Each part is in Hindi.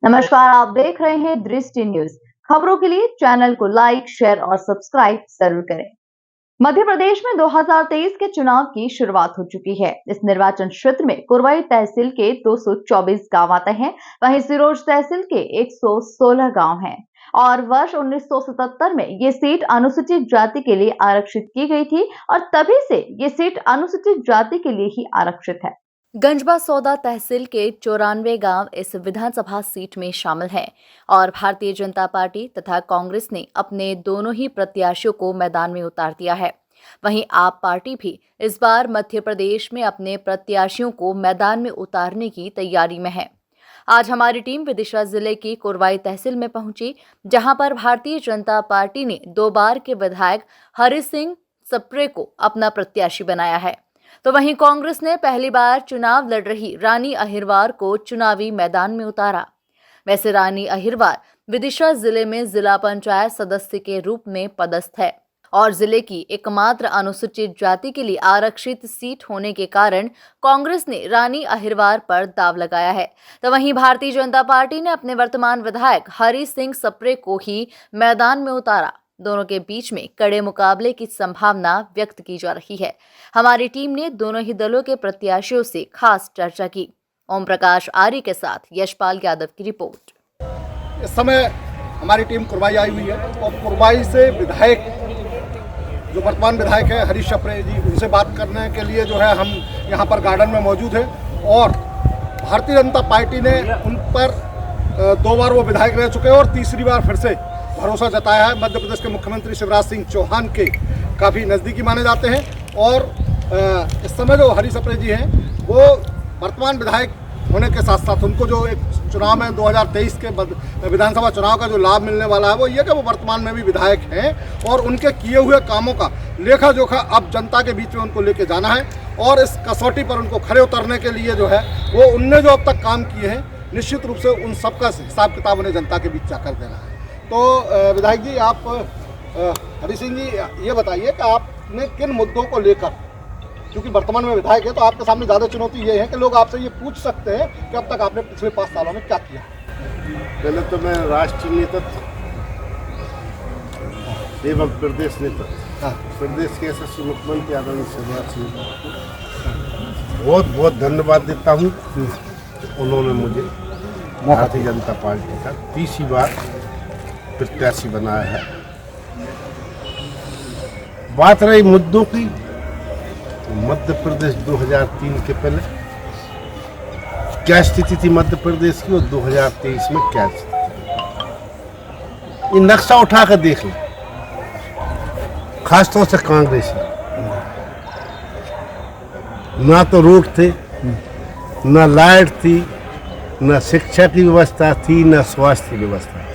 नमस्कार, आप देख रहे हैं दृष्टि न्यूज। खबरों के लिए चैनल को लाइक, शेयर और सब्सक्राइब जरूर करें। मध्य प्रदेश में 2023 के चुनाव की शुरुआत हो चुकी है। इस निर्वाचन क्षेत्र में कुरवाई तहसील के 224 गांव आते हैं, वहीं सिरोज तहसील के 116 गांव हैं। और वर्ष 1977 में ये सीट अनुसूचित जाति के लिए आरक्षित की गई थी और तभी से ये सीट अनुसूचित जाति के लिए ही आरक्षित है। गंजबा सौदा तहसील के 94 गांव इस विधानसभा सीट में शामिल हैं और भारतीय जनता पार्टी तथा कांग्रेस ने अपने दोनों ही प्रत्याशियों को मैदान में उतार दिया है। वहीं आप पार्टी भी इस बार मध्य प्रदेश में अपने प्रत्याशियों को मैदान में उतारने की तैयारी में है। आज हमारी टीम विदिशा जिले की कुरवाई तहसील में पहुंची, जहां पर भारतीय जनता पार्टी ने 2 बार के विधायक हरि सिंह सप्रे को अपना प्रत्याशी बनाया है, तो वहीं कांग्रेस ने पहली बार चुनाव लड़ रही रानी अहिरवार को चुनावी मैदान में उतारा। वैसे रानी अहिरवार विदिशा जिले में जिला पंचायत सदस्य के रूप में पदस्थ है और जिले की एकमात्र अनुसूचित जाति के लिए आरक्षित सीट होने के कारण कांग्रेस ने रानी अहिरवार पर दाव लगाया है, तो वहीं भारतीय जनता पार्टी ने अपने वर्तमान विधायक हरि सिंह सप्रे को ही मैदान में उतारा। दोनों के बीच में कड़े मुकाबले की संभावना व्यक्त की जा रही है। हमारी टीम ने दोनों ही दलों के प्रत्याशियों से खास चर्चा की। ओम प्रकाश आर्य के साथ यशपाल यादव की रिपोर्ट। इस समय हमारी टीम कुरवाई आई हुई है और कुरवाई से विधायक जो वर्तमान विधायक है हरीश सप्रे जी, उनसे बात करने के लिए जो है हम यहाँ पर गार्डन में मौजूद हैं। और भारतीय जनता पार्टी ने उन पर 2 बार वो विधायक रह चुके हैं और तीसरी बार फिर से भरोसा जताया है। मध्य प्रदेश के मुख्यमंत्री शिवराज सिंह चौहान के काफ़ी नज़दीकी माने जाते हैं और इस समय जो हरीश सप्रे जी हैं वो वर्तमान विधायक होने के साथ साथ उनको जो एक चुनाव में 2023 के विधानसभा चुनाव का जो लाभ मिलने वाला है वो ये कि वो वर्तमान में भी विधायक हैं और उनके किए हुए कामों का लेखा जोखा अब जनता के बीच में उनको लेके जाना है और इस कसौटी पर उनको खड़े उतरने के लिए जो है वो उनने जो अब तक काम किए हैं निश्चित रूप से उन सबका हिसाब किताब उन्हें जनता के बीच जाकर देना है। तो विधायक जी, आप हरि सिंह जी ये बताइए कि आपने किन मुद्दों को लेकर, क्योंकि वर्तमान में विधायक है तो आपके सामने ज़्यादा चुनौती ये है कि लोग आपसे ये पूछ सकते हैं कि अब तक आपने पिछले 5 सालों में क्या किया। पहले तो मैं राष्ट्रीय नेतृत्व एवं प्रदेश नेतृत्व प्रदेश के यशस्वी मुख्यमंत्री आदरणीय शिवराज सिंह को बहुत बहुत धन्यवाद देता हूँ। उन्होंने मुझे भारतीय जनता पार्टी का 30वीं बार प्रत्याशी बनाया है। बात रही मुद्दों की, मध्य प्रदेश 2003 के पहले क्या स्थिति थी मध्य प्रदेश की और 2023 में क्या स्थिति, ये नक्शा उठा कर देख लें। खासतौर से कांग्रेस ना तो रोड थे, ना लाइट थी, ना शिक्षा की व्यवस्था थी, ना स्वास्थ्य की व्यवस्था थी।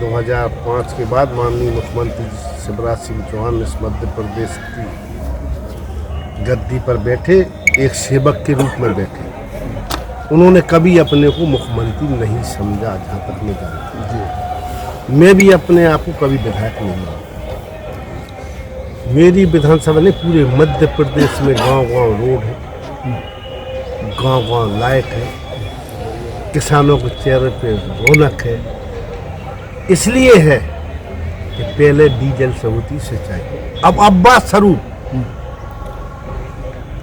2005 के बाद माननीय मुख्यमंत्री शिवराज सिंह चौहान इस मध्य प्रदेश की गद्दी पर बैठे, एक सेवक के रूप में बैठे। उन्होंने कभी अपने को मुख्यमंत्री नहीं समझा, जहाँ तक मैं जानता हूँ। मैं भी अपने आप को कभी विधायक नहीं मानता। मेरी विधानसभा ने पूरे मध्य प्रदेश में गांव-गांव रोड है, गांव-गांव लाइट है, किसानों के चेहरे पे रौनक है। इसलिए है कि पहले डीजल से होती सिंचाई, अब बात स्वरूप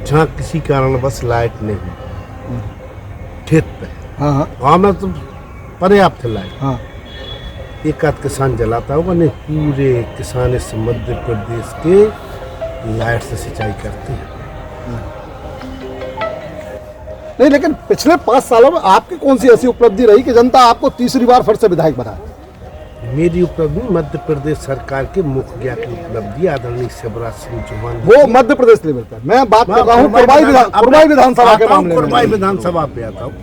जहाँ किसी कारणवश लाइट नहीं, खेत पे गाँव में तो पर्याप्त है लाइट, एक आध किसान जलाता होगा, नहीं पूरे किसान इस मध्य प्रदेश के लाइट से सिंचाई करते हैं। नहीं, लेकिन पिछले 5 सालों में आपकी कौन सी ऐसी उपलब्धि रही कि जनता आपको तीसरी बार फिर से विधायक बनाए? मेरी उपलब्धि मध्य प्रदेश सरकार के मुखिया की उपलब्धि आदरणीय शिवराज सिंह चौहान, वो मध्य प्रदेश लेवल पर। मैं बात कर रहा हूँ कुरवाई विधानसभा के मामले में। कुरवाई विधानसभा पे आता हूँ।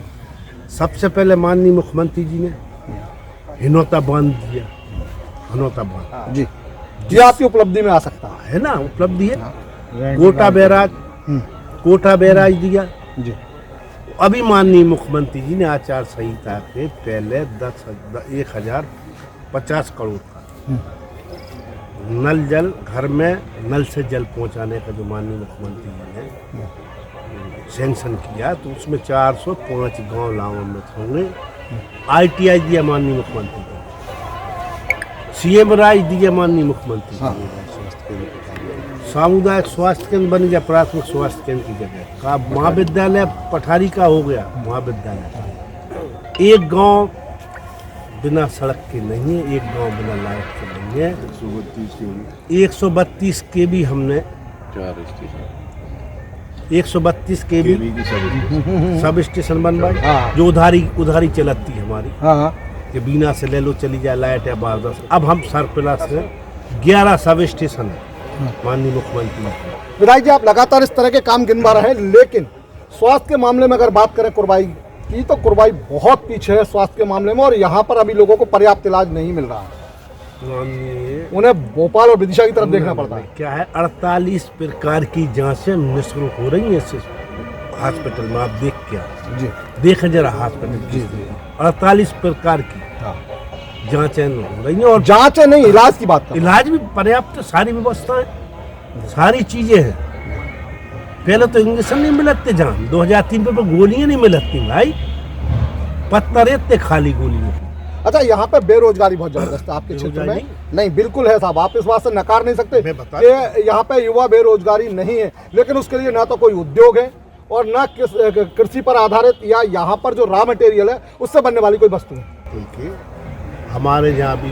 सबसे पहले माननीय मुख्यमंत्री जी ने हिनौता बांध दिया, हिनौता बांध जी, ये आपकी उपलब्धि में आ सकता है ना, उपलब्धि है। कोटा बैराज दिया जी। अभी माननीय मुख्यमंत्री जी ने आचार संहिता के पहले 1050 करोड़ का नल जल घर में नल से जल पहुंचाने का जो माननीय मुख्यमंत्री जी ने सैंक्शन किया तो उसमें 405 गांव लाभान्वित होंगे। ITI दिया माननीय मुख्यमंत्री को, CM राज दिया माननीय मुख्यमंत्री को। सामुदायिक स्वास्थ्य केंद्र बन गया, प्राथमिक स्वास्थ्य केंद्र की जगह का। महाविद्यालय पठारी का हो गया महाविद्यालय। एक गांव बिना सड़क के नहीं है, एक गांव बिना लाइट के नहीं है। 132 के भी हमने 132 के भी सब स्टेशन बनवाए, जो उधारी चलती है हमारी, कि बीना से ले लो चली जाए लाइट या 12-10। अब हम सरप्लस में 11 सब स्टेशन है माननीय मुख्यमंत्री। विधायक जी, आप लगातार इस तरह के काम गिनवा रहे हैं, लेकिन स्वास्थ्य के मामले में अगर बात करें कुरबाई की, तो कुरबाई बहुत पीछे है स्वास्थ्य के मामले में, और यहाँ पर अभी लोगों को पर्याप्त इलाज नहीं मिल रहा है। उन्हें भोपाल और विदिशा की तरफ देखना पड़ता है। क्या है, 48 प्रकार की जांचें निःशुल्क हो रही हैं हॉस्पिटल में। आप देखें जरा हॉस्पिटल, 48 प्रकार की जांचें हो रही हैं। और जांचें नहीं, इलाज की बात, इलाज भी पर्याप्त, सारी व्यवस्थाएं, सारी चीजें हैं। पहले तो इंजेक्शन नहीं मिलते, जहाँ 2003 पे गोलियां नहीं मिलती भाई, पत्थर इतने खाली गोलियां। अच्छा, यहाँ पे बेरोजगारी बहुत जबरदस्त है आपके क्षेत्र में? नहीं, बिल्कुल है साहब, आप इस बात से नकार नहीं सकते कि यहाँ पे युवा बेरोजगारी नहीं है, लेकिन उसके लिए ना तो कोई उद्योग है और ना कृषि पर आधारित या यहाँ पर जो रॉ मटेरियल है उससे बनने वाली कोई वस्तु है। क्योंकि हमारे यहाँ भी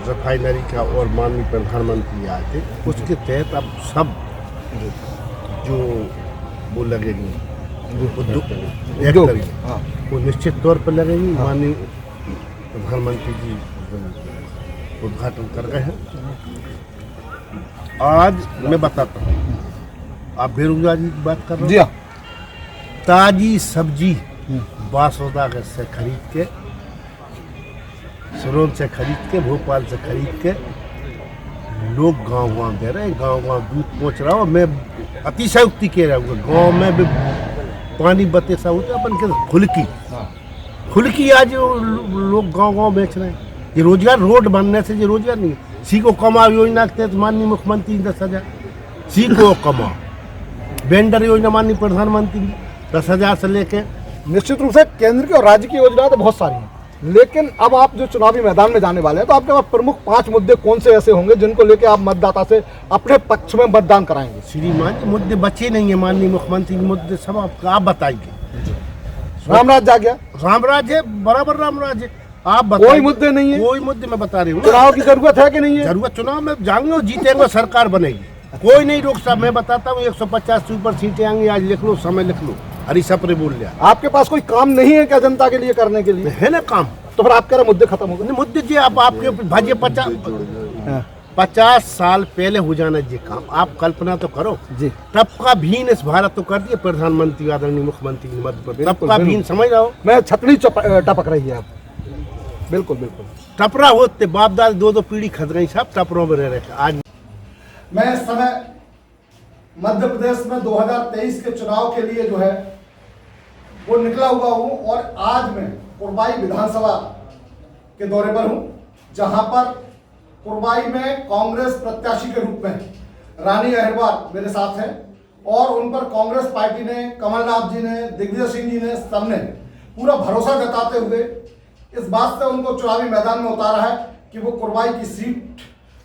रिफाइनरी का और माननीय प्रधानमंत्री आए थे, उसके तहत अब सब जो वो लगेगी वो निश्चित तौर पर लगेगी। माननीय प्रधानमंत्री जी उद्घाटन कर गए हैं। आज मैं बताता हूँ, आप बेरोजगारी की बात कर रहे हो, ताजी सब्जी बासोदा से खरीद के, सरोन से खरीद के, भोपाल से खरीद के लोग गांव दे रहे हैं, गांव दूध पहुँच रहा हो। मैं अतिशयोक्ति कह रहा हूँ, गांव में भी पानी बतेसा होता है अपन के खुलकी आज लोग गांव बेच रहे हैं। ये रोजगार, रोड बनने से ये रोजगार नहीं है। सीखो कमाओ योजना के तहत माननीय मुख्यमंत्री 10,000 सीखो कमाओ। वेंडर योजना माननीय प्रधानमंत्री 10,000 से लेके। निश्चित रूप से केंद्र की और राज्य की योजनाएं तो बहुत सारी हैं, लेकिन अब आप जो चुनावी मैदान में जाने वाले हैं, तो आपके पास प्रमुख 5 मुद्दे कौन से ऐसे होंगे जिनको लेके आप मतदाता से अपने पक्ष में मतदान कराएंगे? श्रीमान जी, मुद्दे बचे नहीं है माननीय मुख्यमंत्री, मुद्दे सब आप बताएंगे। रामराज जा गया, रामराज है, बराबर रामराज है। आप बताइए, कोई मुद्दे नहीं है, कोई मुद्दे मैं बता रही हूँ। चुनाव की जरूरत है कि नहीं है? जरूरत, चुनाव में जाएंगे, जीतेंगे, सरकार बनेगी, कोई नहीं रोक सकता। मैं बताता हूँ 150 से ऊपर सीटें आएंगी। आज लिख लो, समय लिख लो, हरी सपरे बोल लिया। आपके पास कोई काम नहीं है क्या जनता के लिए करने के लिए? है ना काम, तो फिर आप कह रहे मुद्दे खत्म हो गए? मुद्दे जी आप आपके भाजिए 50 साल पहले हो जाना ये काम, आप कल्पना तो करो जी। तब का भीन इस भारत तो कर दिए प्रधानमंत्री आदरणीय मुख्यमंत्री की मदद पर, तब का भीन समझ रहा हो। मैं छतरी टपक रही है आप, बिल्कुल बिल्कुल। टपरा होते बाप दादा 2 पीढ़ी खत गई, सब टपरों में रह रहे थे। आज मैं इस समय मध्य प्रदेश में 2023 के चुनाव के लिए जो है वो निकला हुआ हूं, और आज मैं कुरबाई विधानसभा के दौरे पर हूं, जहां पर कुरबाई में कांग्रेस प्रत्याशी के रूप में रानी अहिरवार मेरे साथ हैं, और उन पर कांग्रेस पार्टी ने, कमलनाथ जी ने, दिग्विजय सिंह जी ने, सबने पूरा भरोसा जताते हुए इस बात से उनको चुनावी मैदान में उतारा है कि वो कुरबाई की सीट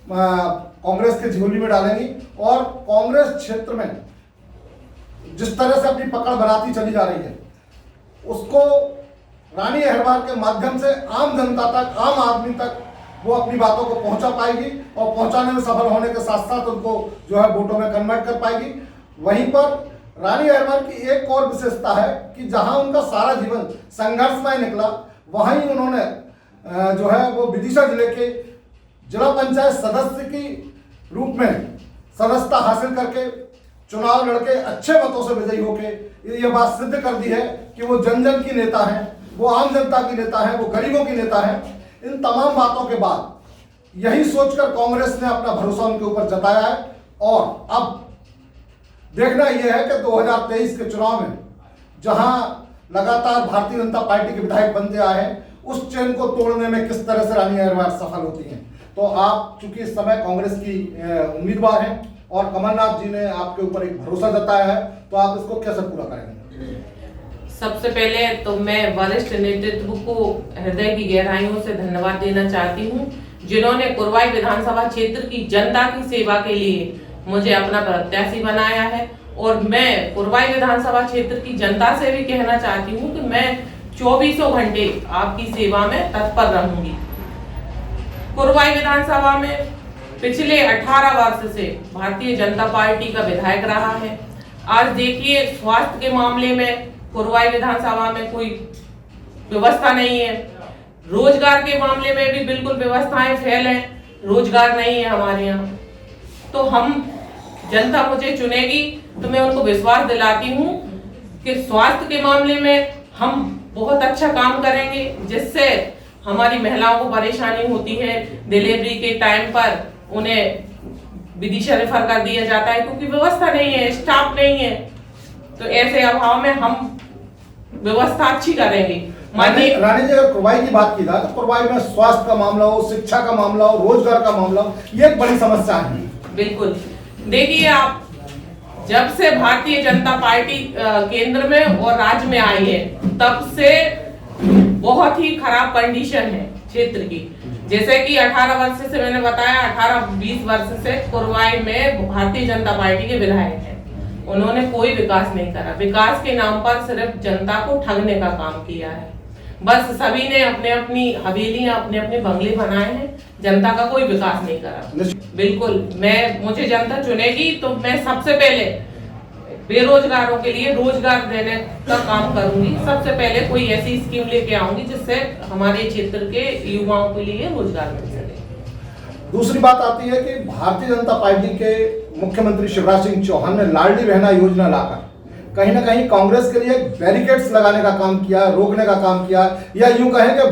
कांग्रेस के झोली में डालेंगी, और कांग्रेस क्षेत्र में जिस तरह से अपनी पकड़ बनाती चली जा रही है उसको रानी अहिरवार के माध्यम से आम जनता तक, आम आदमी तक वो अपनी बातों को पहुंचा पाएगी, और पहुंचाने में सफल होने के साथ साथ उनको जो है वोटों में कन्वर्ट कर पाएगी। वहीं पर रानी अहिरवार की एक और विशेषता है कि जहां उनका सारा जीवन संघर्षमय निकला, वहीं उन्होंने जो है वो विदिशा जिले के जिला पंचायत सदस्य की रूप में सदस्यता हासिल करके चुनाव लड़के अच्छे मतों से विजयी होके ये बात सिद्ध कर दी है कि वो जन जन की नेता हैं, वो आम जनता की नेता हैं, वो गरीबों की नेता हैं। इन तमाम बातों के बाद यही सोचकर कांग्रेस ने अपना भरोसा उनके ऊपर जताया है, और अब देखना यह है कि 2023 के चुनाव में जहां लगातार भारतीय जनता पार्टी के विधायक बनते आए हैं, उस चेन को तोड़ने में किस तरह से रानी अहिरवार सफल होती हैं। तो आप चूंकि इस समय कांग्रेस की उम्मीदवार हैं और कमलनाथ जी ने आपके ऊपर एक भरोसा जताया है, तो आप इसको कैसे पूरा करेंगे? सबसे पहले तो मैं वरिष्ठ नेतृत्व को हृदय की गहराइयों से धन्यवाद देना चाहती हूँ, जिन्होंने कुरवाई विधानसभा क्षेत्र की जनता की सेवा के लिए मुझे अपना प्रत्याशी बनाया है। और मैं कुरवाई विधानसभा क्षेत्र की जनता से भी कहना चाहती हूँ कि मैं 24 घंटे आपकी सेवा में तत्पर रहूंगी। कुरवाई विधानसभा में पिछले 18 वर्ष से भारतीय जनता पार्टी का विधायक रहा है। आज देखिए, स्वास्थ्य के मामले में कुरवाई विधानसभा में कोई व्यवस्था नहीं है, रोजगार के मामले में भी बिल्कुल व्यवस्थाएं फेल हैं, रोजगार नहीं है हमारे यहाँ। तो हम जनता मुझे चुनेगी तो मैं उनको विश्वास दिलाती हूँ कि स्वास्थ्य के मामले में हम बहुत अच्छा काम करेंगे, जिससे हमारी महिलाओं को परेशानी होती है, डिलीवरी के टाइम पर उन्हें विदिशा रेफर कर दिया जाता है क्योंकि व्यवस्था नहीं है, स्टाफ नहीं है। तो ऐसे अभाव में हम व्यवस्था अच्छी करेंगे। रानी जी, अगर कुरवाई की बात की जाए तो कुरवाई में स्वास्थ्य का मामला हो, शिक्षा का मामला हो, रोजगार का मामला हो, ये एक बड़ी समस्या है। बिल्कुल, देखिए, आप जब से भारतीय जनता पार्टी केंद्र में और राज्य में आई है, तब से बहुत ही खराब कंडीशन है क्षेत्र की। जैसे कि 18 वर्ष से मैंने बताया, 18-20 वर्ष से कुरवाई में भारतीय जनता पार्टी के विधायक हैं, उन्होंने कोई विकास नहीं करा। विकास के नाम पर सिर्फ जनता को ठगने का काम किया है। बस सभी ने अपने अपनी हवेलियां, अपने अपने बंगले बनाए हैं, जनता का कोई विकास नहीं करा। बिल्कुल, मुझे जनता चुनेगी तो मैं सबसे पहले बेरोजगारों के लिए रोजगार देने का काम करूंगी। सबसे पहले कोई ऐसी स्कीम लेके आऊंगी जिससे हमारे क्षेत्र के युवाओं के लिए रोजगार मिल सके। दूसरी बात आती है कि भारतीय जनता पार्टी के मुख्यमंत्री शिवराज सिंह चौहान ने लाडली बहना योजना लाकर कहीं ना कहीं कांग्रेस के लिए बैरिकेड्स लगाने का काम किया, रोकने का काम किया, या यूं कहें कि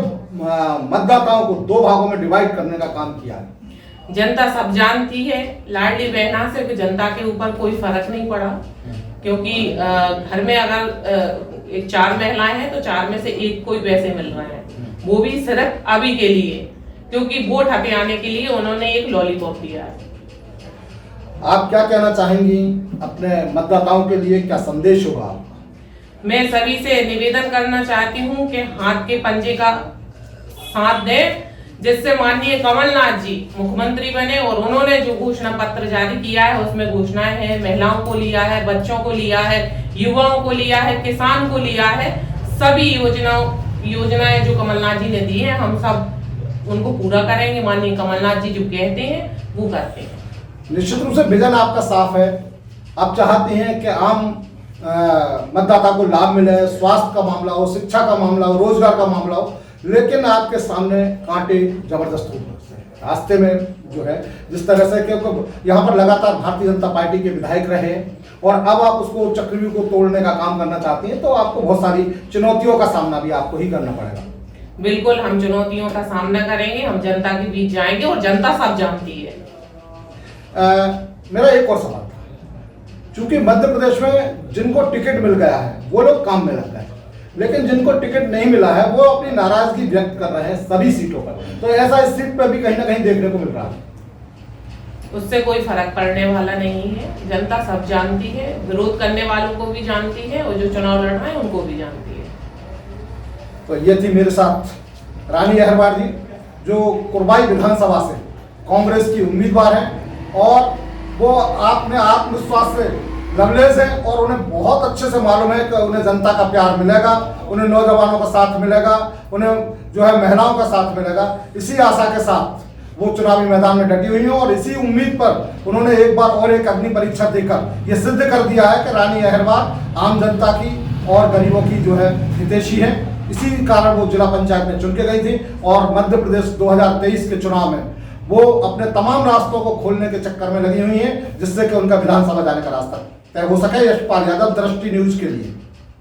मतदाताओं को दो भागों में डिवाइड करने का काम किया है। जनता सब जानती है, लाडली बहना से जनता के ऊपर कोई फर्क नहीं पड़ा, क्योंकि घर में अगर 4 महिलाएं हैं तो 4 में से एक कोई पैसे मिल रहे हैं, वो भी सिर्फ अभी के लिए, क्योंकि वोट हथियाने के लिए उन्होंने एक लॉलीपॉप दिया है। आप क्या कहना चाहेंगी अपने मतदाताओं के लिए, क्या संदेश होगा आपका? मैं सभी से निवेदन करना चाहती हूँ कि हाथ के पंजे का साथ दें, जिससे माननीय कमलनाथ जी मुख्यमंत्री बने। और उन्होंने जो घोषणा पत्र जारी किया है उसमें घोषणाएं हैं, महिलाओं को लिया है, बच्चों को लिया है, युवाओं को लिया है, किसान को लिया है। सभी योजनाएं जो कमलनाथ जी ने दी है, हम सब उनको पूरा करेंगे। माननीय कमलनाथ जी जो कहते हैं वो करते हैं। निश्चित रूप से विजन आपका साफ है, आप चाहते हैं कि आम मतदाता को लाभ मिले, स्वास्थ्य का मामला हो, शिक्षा का मामला हो, रोजगार का मामला हो, लेकिन आपके सामने कांटे जबरदस्त रूप से रास्ते में जो है, जिस तरह से क्योंकि यहाँ पर लगातार भारतीय जनता पार्टी के विधायक रहे और अब आप उसको चक्रव्यूह को तोड़ने का काम करना चाहती हैं, तो आपको बहुत सारी चुनौतियों का सामना भी आपको ही करना पड़ेगा। बिल्कुल, हम चुनौतियों का सामना करेंगे, हम जनता के बीच जाएंगे और जनता सब जानती है। मेरा एक और सवाल था, चूंकि मध्य प्रदेश में जिनको टिकट मिल गया है वो लोग काम में लग गए, लेकिन जिनको टिकट नहीं मिला है वो अपनी नाराजगी व्यक्त कर रहे हैं सभी सीटों पर, तो ऐसा इस सीट पर भी कहीं ना कहीं देखने को मिल रहा है। उससे कोई फर्क पड़ने वाला नहीं है, जनता सब जानती है, विरोध करने वालों को भी जानती है और जो चुनाव लड़ रहे हैं उनको भी जानती है। तो ये थी मेरे साथ रानी अहरवार जी, जो कुरवाई विधानसभा से कांग्रेस की उम्मीदवार है और वो आपने आत्मविश्वास से लबरेज है और उन्हें बहुत अच्छे से मालूम है कि उन्हें जनता का प्यार मिलेगा, उन्हें नौजवानों का साथ मिलेगा, उन्हें जो है महिलाओं का साथ मिलेगा। इसी आशा के साथ वो चुनावी मैदान में डटी हुई हैं और इसी उम्मीद पर उन्होंने एक बार और एक अग्नि परीक्षा देकर ये सिद्ध कर दिया है कि रानी अहरवार आम जनता की और गरीबों की जो है हितैषी है। इसी कारण वो जिला पंचायत में चुन के गई थी और मध्य प्रदेश 2023 के चुनाव में वो अपने तमाम रास्तों को खोलने के चक्कर में लगी हुई हैं, जिससे कि उनका विधानसभा जाने का रास्ता तय हो सके। यशपाल यादव, दृष्टि न्यूज के लिए।